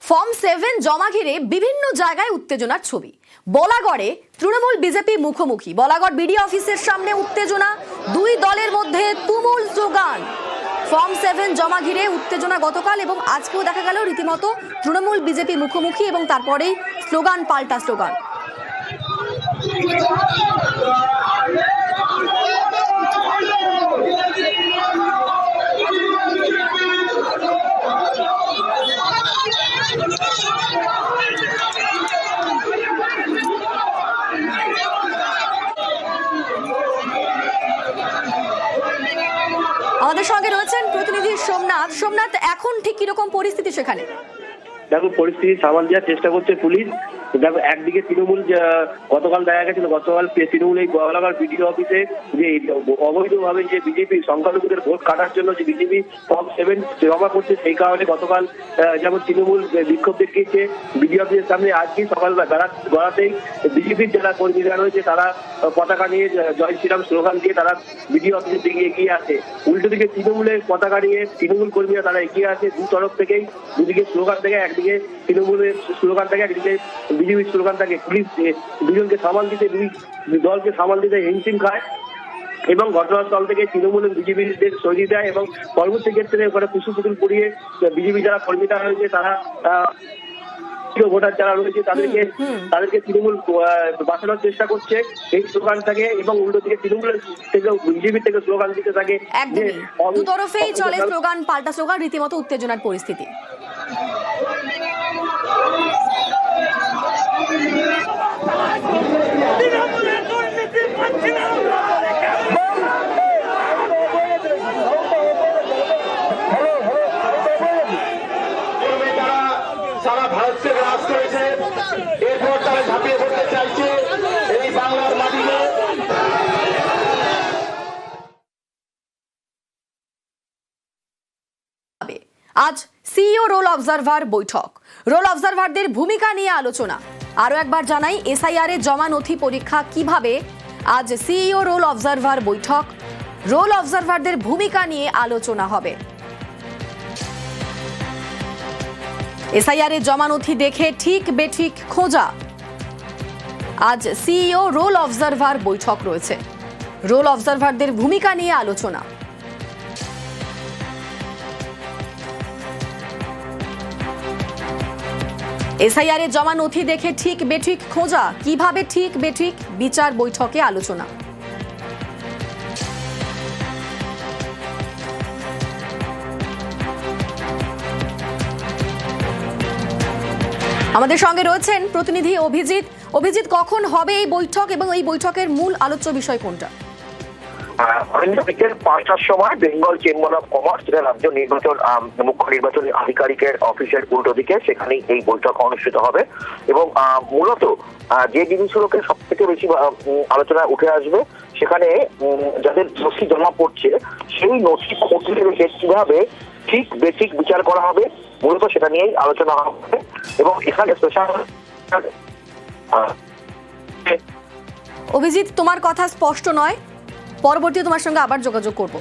Form 7 জমা ঘিরে বিভিন্ন জায়গায় উত্তেজনার ছবি। বলাগড়ে তৃণমূল বিজেপি মুখোমুখি। বলাগড় বিডি অফিসের সামনে উত্তেজনা, দুই দলের মধ্যে তুমুল স্লোগান। ফর্ম 7 জমা ঘিরে উত্তেজনা গতকাল এবং আজকেও দেখা গেল রীতিমতো তৃণমূল বিজেপি মুখোমুখি এবং তারপরেই স্লোগান পাল্টা স্লোগান। আমাদের সঙ্গে রয়েছেন প্রতিনিধি সোমনাথ। সোমনাথ, এখন ঠিক কিরকম পরিস্থিতি সেখানে? দেখো, পরিস্থিতি সামাল দেওয়ার চেষ্টা করছে পুলিশ। দেখো, একদিকে তৃণমূল গতকাল দেখা গেছিল, গতকাল তৃণমূল এই গোয়ালাঘাট বিডিও অফিসে যে অবৈধভাবে যে বিজেপি সংখ্যালঘুদের ভোট কাটার জন্য যে বিজেপি ফর্ম 7 জমা করছে, সেই কারণে গতকাল যেমন তৃণমূল বিক্ষোভ দেখিয়েছে বিডিও অফিসের সামনে। আজকে সকালবেলা গড়াতেই বিজেপির যারা কর্মীরা রয়েছে তারা পতাকা নিয়ে জয় শ্রীরাম স্লোগান দিয়ে তারা বিডিও অফিসের দিকে এগিয়ে আসে। উল্টো দিকে তৃণমূলের পতাকা নিয়ে তৃণমূল কর্মীরা তারা এগিয়ে আসে। দু তরফ থেকেই দুদিকে স্লোগান থেকে, একদিকে তৃণমূলের স্লোগান থাকে, একদিকে বিজেপির স্লোগান থাকে। পুলিশ দুজনকে সামাল দিতে, দুই দলকে সামাল দিতে হিমশিম খায় এবং ঘটনাস্থল থেকে তৃণমূলের বিজেপিদের সরিয়ে দেয় এবং পরবর্তী ক্ষেত্রে ওখানে পুতুল পুতুল পড়িয়ে বিজেপি যারা কর্মীরা রয়েছে তারা ভোটার যারা রয়েছে তাদেরকে তৃণমূল বাঁচানোর চেষ্টা করছে এই স্লোগান থাকে এবং উল্টো দিকে তৃণমূলের থেকে বিজেপি থেকে স্লোগান দিতে থাকে। দু তরফেই চলে স্লোগান পাল্টা স্লোগান, রীতিমতো উত্তেজনার পরিস্থিতি। সারা ভারতকে গ্রাস করেছে, এরপর তারা ঝাঁপিয়ে পড়তে চাইছে এই বাংলার মাটিতে। আজ সিইও রোল অবজারভার বৈঠক। রোল অবজারভারদের ভূমিকা নিয়ে আলোচনা। আরো একবার জানাই, এসআইআর এর জমা নথি পরীক্ষা কিভাবে। আজ সিইও রোল অবজারভার বৈঠক। রোল অবজারভারদের ভূমিকা নিয়ে আলোচনা হবে। এসআইআর এর জমা নথি দেখে ঠিক বেঠিক খোঁজা। আজ সিইও রোল অবজারভার বৈঠক রয়েছে। রোল অবজারভারদের ভূমিকা নিয়ে আলোচনা। এসআইআর এর জমা নথি দেখে ঠিক বেঠিক খোঁজা, কিভাবে ঠিক বেঠিক বিচার বৈঠকে আলোচনা। আমাদের সঙ্গে রয়েছেন প্রতিনিধি অভিজিৎ। অভিজিৎ, কখন হবে এই বৈঠক এবং এই বৈঠকের মূল আলোচ্য বিষয় কোনটা? বিকেল 5টার সময় বেঙ্গল চেম্বার অফ কমার্স, যেটা রাজ্য নির্বাচন মুখ্য নির্বাচন আধিকারিকের অফিসের উল্টো দিকে, সেখানেই এই বৈঠক অনুষ্ঠিত হবে এবং মূলত যে জিনিসগুলোকে সব থেকে বেশি আলোচনায় উঠে আসবে, সেখানে যাদের নথি জমা পড়ছে সেই নথি খতিয়ে রেখে কিভাবে ঠিক বেঠিক বিচার করা হবে, মূলত সেটা নিয়েই আলোচনা হবে এবং এখানে স্পেশাল। অভিজিৎ, তোমার কথা স্পষ্ট নয়, পরবর্তী তোমার সঙ্গে আবার যোগাযোগ করব।